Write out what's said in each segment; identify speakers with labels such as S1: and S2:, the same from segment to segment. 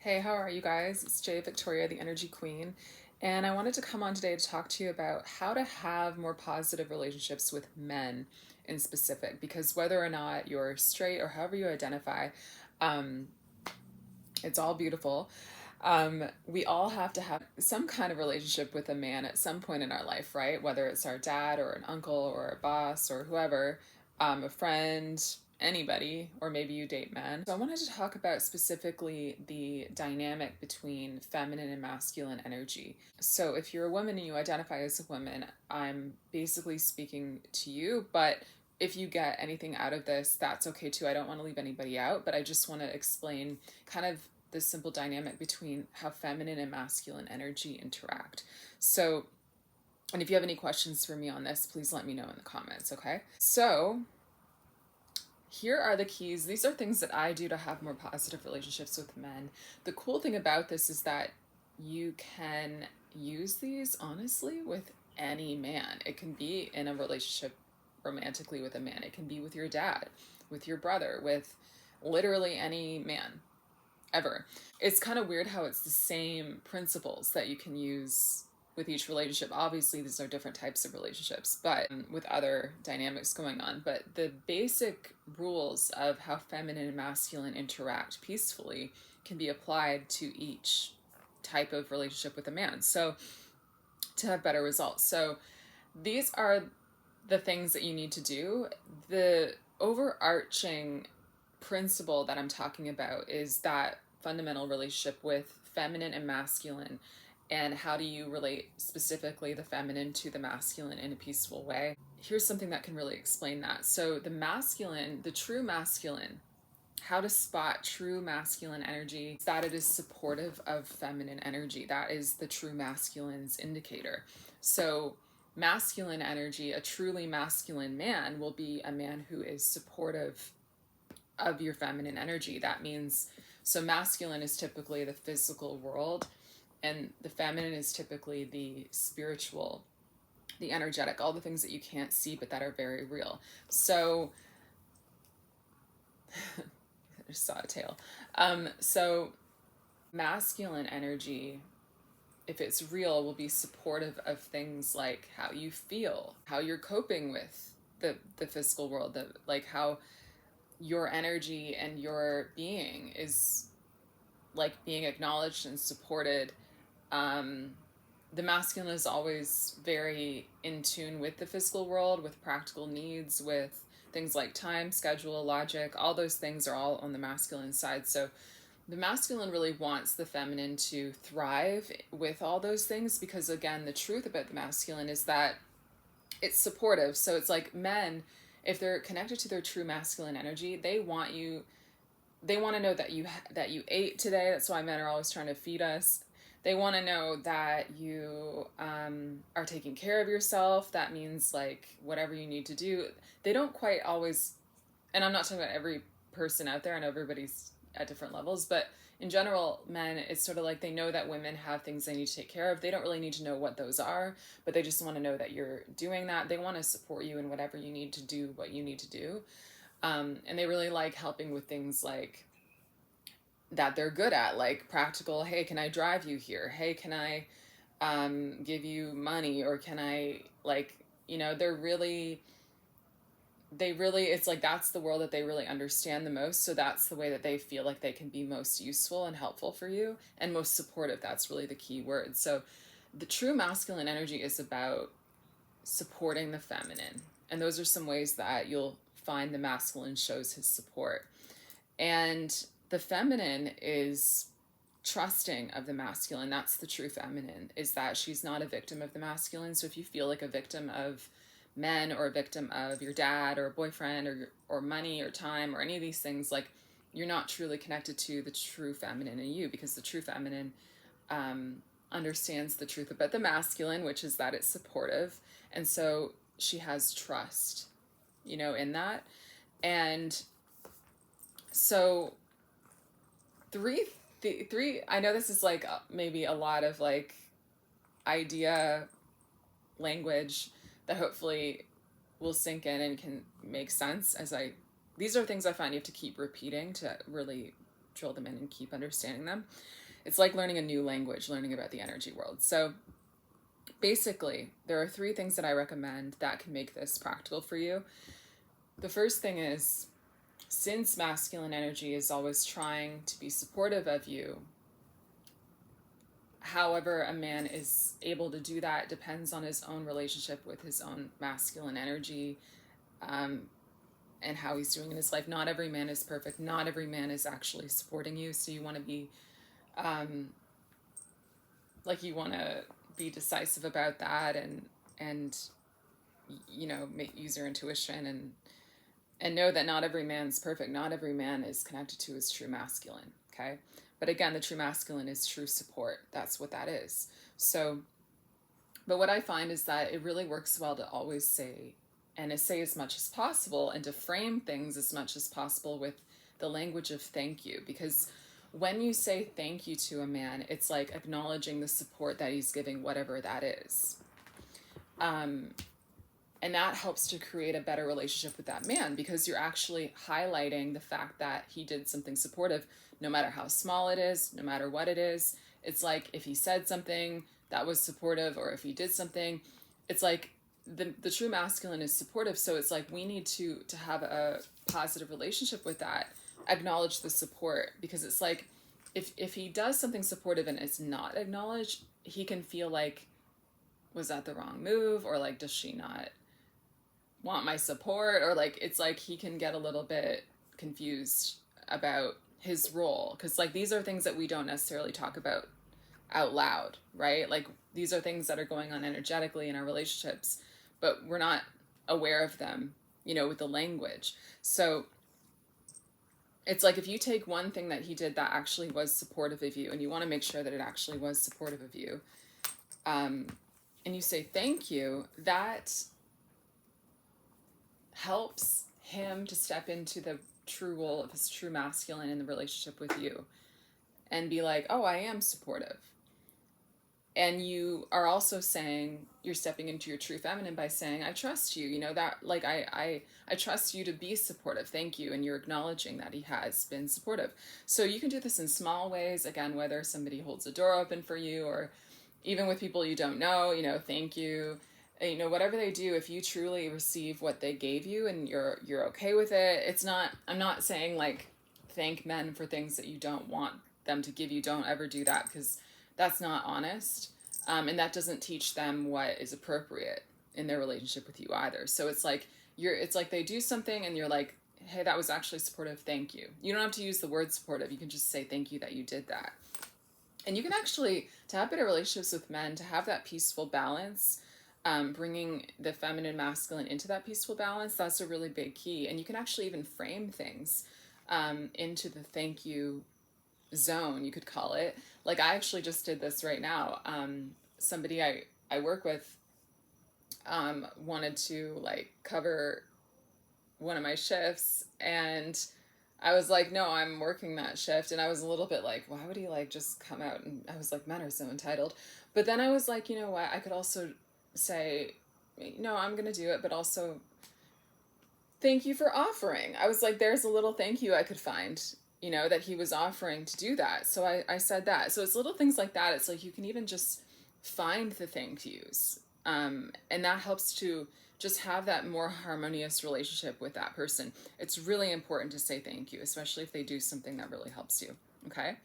S1: Hey, how are you guys? It's Jay Victoria, the Energy Queen, and I wanted to come on today to talk to you about how to have more positive relationships with men in specific, because whether or not you're straight or however you identify, um, it's all beautiful. We all have to have some kind of relationship with a man at some point in our life, right? Whether it's our dad or an uncle or a boss or whoever, a friend, anybody, or maybe you date men. So I wanted to talk about specifically the dynamic between feminine and masculine energy. So if you're a woman and you identify as a woman, I'm basically speaking to you, but if you get anything out of this, that's okay too. I don't want to leave anybody out, but I just want to explain kind of the simple dynamic between how feminine and masculine energy interact. So, and if you have any questions for me on this, please let me know in the comments, okay? So, here are the keys. These are things that I do to have more positive relationships with men. The cool thing about this is that you can use these honestly with any man. It can be in a relationship romantically with a man, it can be with your dad, with your brother, with literally any man ever. It's kind of weird how it's the same principles that you can use with each relationship. Obviously, these are different types of relationships, but with other dynamics going on. But the basic rules of how feminine and masculine interact peacefully can be applied to each type of relationship with a man. So to have better results. So these are the things that you need to do. The overarching principle that I'm talking about is that fundamental relationship with feminine and masculine, and how do you relate specifically the feminine to the masculine in a peaceful way. Here's something that can really explain that. So the masculine, the true masculine, how to spot true masculine energy is that it is supportive of feminine energy. That is the true masculine's indicator. So masculine energy, a truly masculine man will be a man who is supportive of your feminine energy. That means, so masculine is typically the physical world, and the feminine is typically the spiritual, the energetic, all the things that you can't see but that are very real. So I just saw a tail. So masculine energy, if it's real, will be supportive of things like how you feel, how you're coping with the physical world, like how your energy and your being is like being acknowledged and supported. The masculine is always very in tune with the physical world, with practical needs, with things like time, schedule, logic. All those things are all on the masculine side. So the masculine really wants the feminine to thrive with all those things, because again, the truth about the masculine is that it's supportive. So it's like men, if they're connected to their true masculine energy, they want you, they want to know that you ate today. That's why men are always trying to feed us. They want to know that you are taking care of yourself. That means like whatever you need to do. They don't quite always, and I'm not talking about every person out there, and everybody's at different levels, but in general, men, it's sort of like they know that women have things they need to take care of. They don't really need to know what those are, but they just want to know that you're doing that. They want to support you in whatever you need to do, what you need to do. And they really like helping with things like that they're good at, like practical, hey, can I drive you here? Hey, can I give you money? Or can I, like, they're really, it's like that's the world that they really understand the most. So that's the way that they feel like they can be most useful and helpful for you, and most supportive. That's really the key word. So the true masculine energy is about supporting the feminine. And those are some ways that you'll find the masculine shows his support. And the feminine is trusting of the masculine. That's the true feminine, is that she's not a victim of the masculine. So if you feel like a victim of men, or a victim of your dad or a boyfriend, or money or time or any of these things, like you're not truly connected to the true feminine in you, because the true feminine understands the truth about the masculine, which is that it's supportive. And so she has trust, in that. And so three, I know this is like maybe a lot of like idea language that hopefully will sink in and can make sense these are things I find you have to keep repeating to really drill them in and keep understanding them. It's like learning a new language, learning about the energy world. So basically, there are 3 things that I recommend that can make this practical for you. The first thing is, since masculine energy is always trying to be supportive of you, however a man is able to do that depends on his own relationship with his own masculine energy, and how he's doing in his life. Not every man is perfect. Not every man is actually supporting you. So you want to be, you want to be decisive about that, and use your intuition and know that not every man's perfect. Not every man is connected to his true masculine. Okay. But again, the true masculine is true support. That's what that is. So, but what I find is that it really works well to always say as much as possible, and to frame things as much as possible with the language of thank you. Because when you say thank you to a man, it's like acknowledging the support that he's giving, whatever that is. And that helps to create a better relationship with that man, because you're actually highlighting the fact that he did something supportive, no matter how small it is, no matter what it is. It's like if he said something that was supportive, or if he did something, it's like the true masculine is supportive. So it's like we need to have a positive relationship with that, acknowledge the support, because it's like if he does something supportive and it's not acknowledged, he can feel like, was that the wrong move? Or like, does she not want my support? Or like, it's like he can get a little bit confused about his role, because like these are things that we don't necessarily talk about out loud, right? Like these are things that are going on energetically in our relationships, but we're not aware of them, with the language. So it's like if you take one thing that he did that actually was supportive of you, and you want to make sure that it actually was supportive of you, and you say thank you, that helps him to step into the true role of his true masculine in the relationship with you, and be like, oh, I am supportive. And you are also saying you're stepping into your true feminine by saying, I trust you, that like, I trust you to be supportive. Thank you. And you're acknowledging that he has been supportive. So you can do this in small ways. Again, whether somebody holds a door open for you, or even with people you don't know, thank you, whatever they do, if you truly receive what they gave you and you're okay with it. I'm not saying like thank men for things that you don't want them to give you. Don't ever do that, because that's not honest. And that doesn't teach them what is appropriate in their relationship with you either. So it's like they do something and you're like, hey, that was actually supportive. Thank you. You don't have to use the word supportive. You can just say, thank you that you did that. And you can actually, to have better relationships with men, to have that peaceful balance, bringing the feminine masculine into that peaceful balance, that's a really big key. And you can actually even frame things into the thank you zone, you could call it. Like I actually just did this right now. Somebody I work with wanted to like cover one of my shifts, and I was like, no, I'm working that shift. And I was a little bit like, why would he like just come out? And I was like, men are so entitled. But then I was like, you know what, I could also say, no, I'm gonna do it, but also thank you for offering. I was like, there's a little thank you I could find, that he was offering to do that. So I said that. So it's little things like that. It's like you can even just find the thank yous. And that helps to just have that more harmonious relationship with that person. It's really important to say thank you, especially if they do something that really helps you. Okay.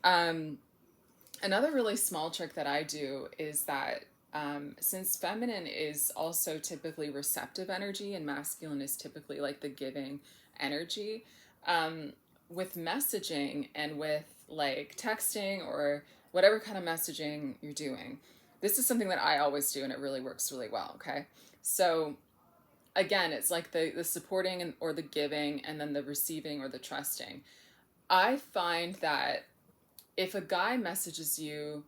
S1: Another really small trick that I do is that since feminine is also typically receptive energy and masculine is typically like the giving energy, with messaging and with like texting or whatever kind of messaging you're doing, this is something that I always do and it really works really well. Okay. So again, it's like the supporting or the giving, and then the receiving or the trusting. I find that if a guy messages you,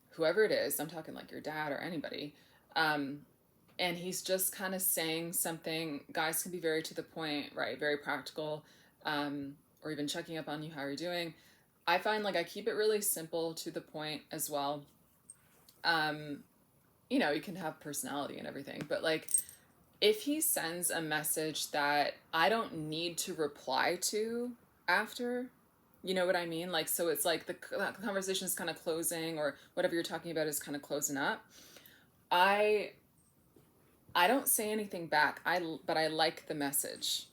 S1: whoever it is, I'm talking like your dad or anybody, and he's just kind of saying something, guys can be very to the point, right? Very practical, or even checking up on you, how you're doing. I find like I keep it really simple to the point as well. You can have personality and everything, but like if he sends a message that I don't need to reply to after, You know what I mean? Like, so it's like the conversation is kind of closing, or whatever you're talking about is kind of closing up. I I don't say anything back. But I like the message.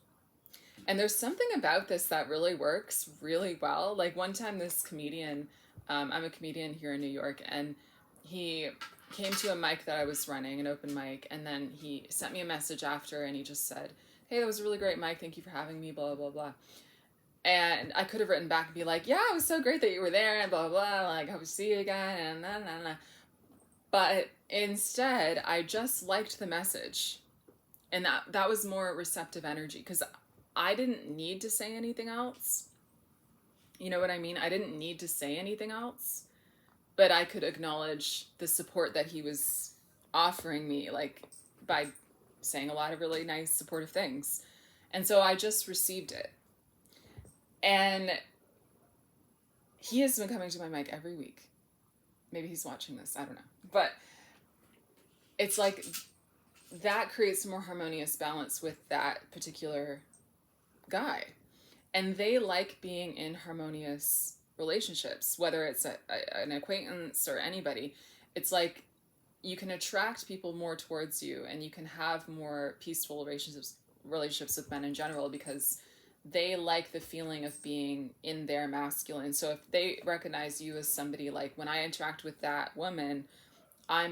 S1: And there's something about this that really works really well. Like one time, this comedian, I'm a comedian here in New York, and he came to a mic that I was running, an open mic, and then he sent me a message after, and he just said, "Hey, that was a really great mic. Thank you for having me, blah, blah, blah." And I could have written back and be like, "Yeah, it was so great that you were there, and blah, blah, blah. Like, hope to see you again, and nah, nah, nah." But instead, I just liked the message. And that was more receptive energy, because I didn't need to say anything else. You know what I mean? I didn't need to say anything else, but I could acknowledge the support that he was offering me, like by saying a lot of really nice, supportive things. And so I just received it. And he has been coming to my mic every week. Maybe he's watching this, I don't know. But it's like that creates a more harmonious balance with that particular guy. And they like being in harmonious relationships, whether it's an acquaintance or anybody. It's like you can attract people more towards you, and you can have more peaceful relationships with men in general, because they like the feeling of being in their masculine. So if they recognize you as somebody, like when I interact with that woman, I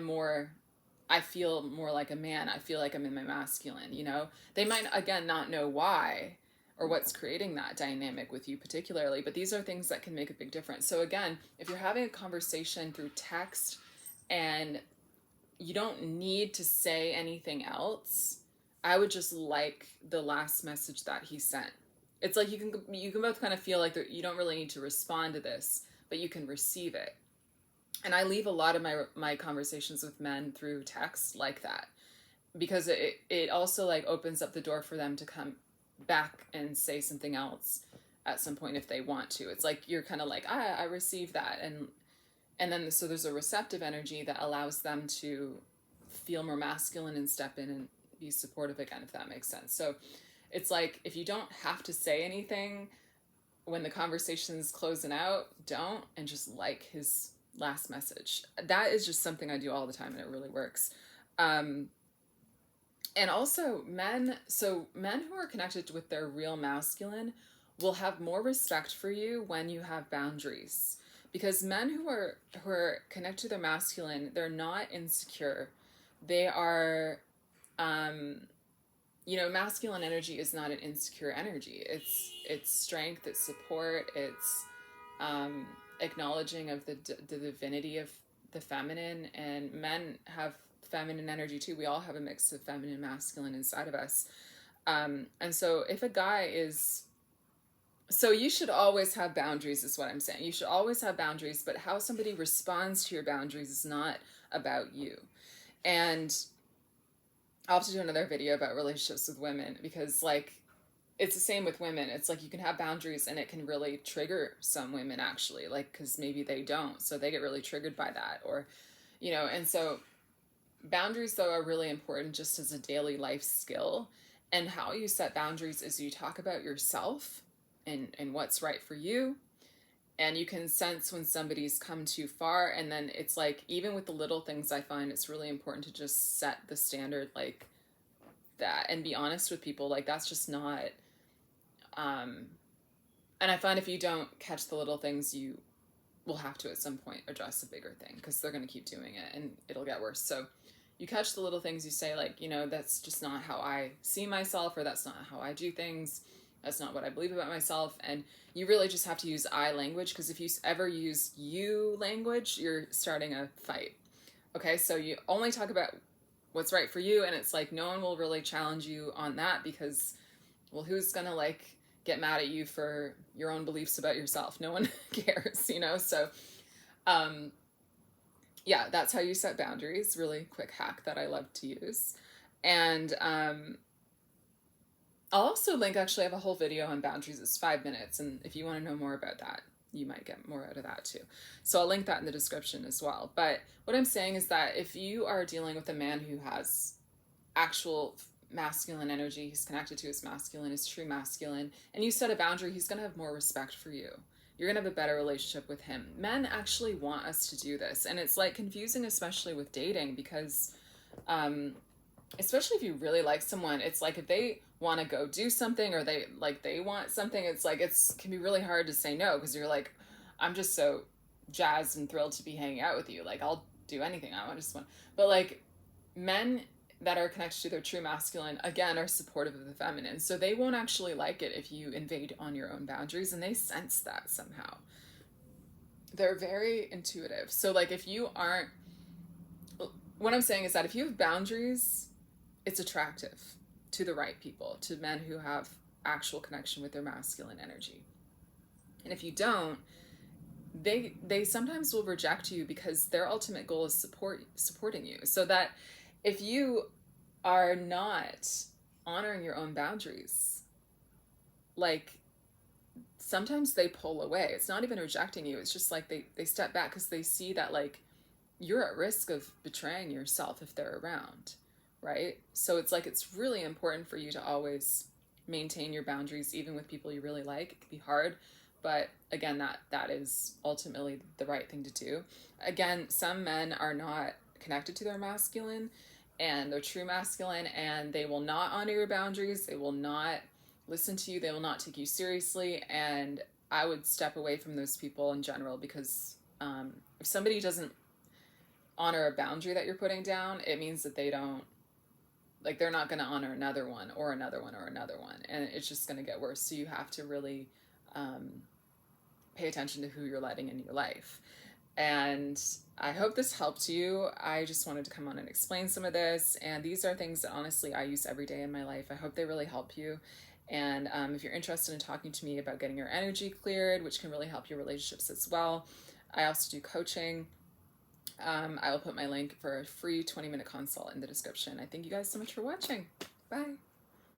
S1: feel more like a man. I feel like I'm in my masculine, you know? They might, again, not know why or what's creating that dynamic with you particularly, but these are things that can make a big difference. So again, if you're having a conversation through text and you don't need to say anything else, I would just like the last message that he sent. It's like you can both kind of feel like you don't really need to respond to this, but you can receive it. And I leave a lot of my conversations with men through text like that, because it also like opens up the door for them to come back and say something else at some point if they want to. It's like you're kind of like, I received that, and then so there's a receptive energy that allows them to feel more masculine and step in and be supportive again, if that makes sense. So it's like, if you don't have to say anything when the conversation's closing out, don't, and just like his last message. That is just something I do all the time, and it really works. And also men who are connected with their real masculine will have more respect for you when you have boundaries, because men who are connected to their masculine, they're not insecure. They are, masculine energy is not an insecure energy. It's strength, it's support, it's acknowledging of the divinity of the feminine. And men have feminine energy too. We all have a mix of feminine and masculine inside of us. And so if a guy is, so you should always have boundaries, is what I'm saying. You should always have boundaries, but how somebody responds to your boundaries is not about you. And I'll have to do another video about relationships with women, because like, it's the same with women. It's like you can have boundaries and it can really trigger some women, actually, like, because maybe they don't, so they get really triggered by that, or and so boundaries, though, are really important just as a daily life skill. And how you set boundaries is you talk about yourself and what's right for you. And you can sense when somebody's come too far. And then it's like, even with the little things, I find it's really important to just set the standard like that and be honest with people. Like, that's just not, and I find if you don't catch the little things, you will have to at some point address a bigger thing, because they're going to keep doing it and it'll get worse. So you catch the little things, you say, like, that's just not how I see myself, or that's not how I do things. That's not what I believe about myself. And you really just have to use I language, because if you ever use you language, you're starting a fight. Okay, so you only talk about what's right for you, and it's like no one will really challenge you on that, because, well, who's gonna like get mad at you for your own beliefs about yourself? No one cares, So, yeah, that's how you set boundaries. Really quick hack that I love to use. And I'll also link, actually, I have a whole video on boundaries. It's 5 minutes. And if you want to know more about that, you might get more out of that too. So I'll link that in the description as well. But what I'm saying is that if you are dealing with a man who has actual masculine energy, he's connected to his masculine, his true masculine, and you set a boundary, he's going to have more respect for you. you're going to have a better relationship with him. Men actually want us to do this. And it's like confusing, especially with dating, because especially if you really like someone, it's like if they want to go do something or they want something, it's like it's can be really hard to say no, because you're like, I'm just so jazzed and thrilled to be hanging out with you. Like I'll do anything. I just want, but like men that are connected to their true masculine, again, are supportive of the feminine. So they won't actually like it if you invade on your own boundaries, and they sense that somehow. They're very intuitive. So like if you aren't, what I'm saying is that if you have boundaries, it's attractive to the right people, to men who have actual connection with their masculine energy. And if you don't, they sometimes will reject you because their ultimate goal is supporting you. So that if you are not honoring your own boundaries, like sometimes they pull away. It's not even rejecting you. It's just like they step back because they see that like you're at risk of betraying yourself if they're around, right? So it's like it's really important for you to always maintain your boundaries, even with people you really like. It can be hard, but again, that is ultimately the right thing to do. Again, some men are not connected to their masculine and their true masculine, and they will not honor your boundaries. They will not listen to you. They will not take you seriously. And I would step away from those people in general, because if somebody doesn't honor a boundary that you're putting down, it means that they don't, like, they're not going to honor another one or another one or another one. And it's just going to get worse. So you have to really pay attention to who you're letting in your life. And I hope this helped you. I just wanted to come on and explain some of this. And these are things that honestly I use every day in my life. I hope they really help you. And if you're interested in talking to me about getting your energy cleared, which can really help your relationships as well, I also do coaching. I will put my link for a free 20-minute consult in the description. I thank you guys so much for watching. Bye.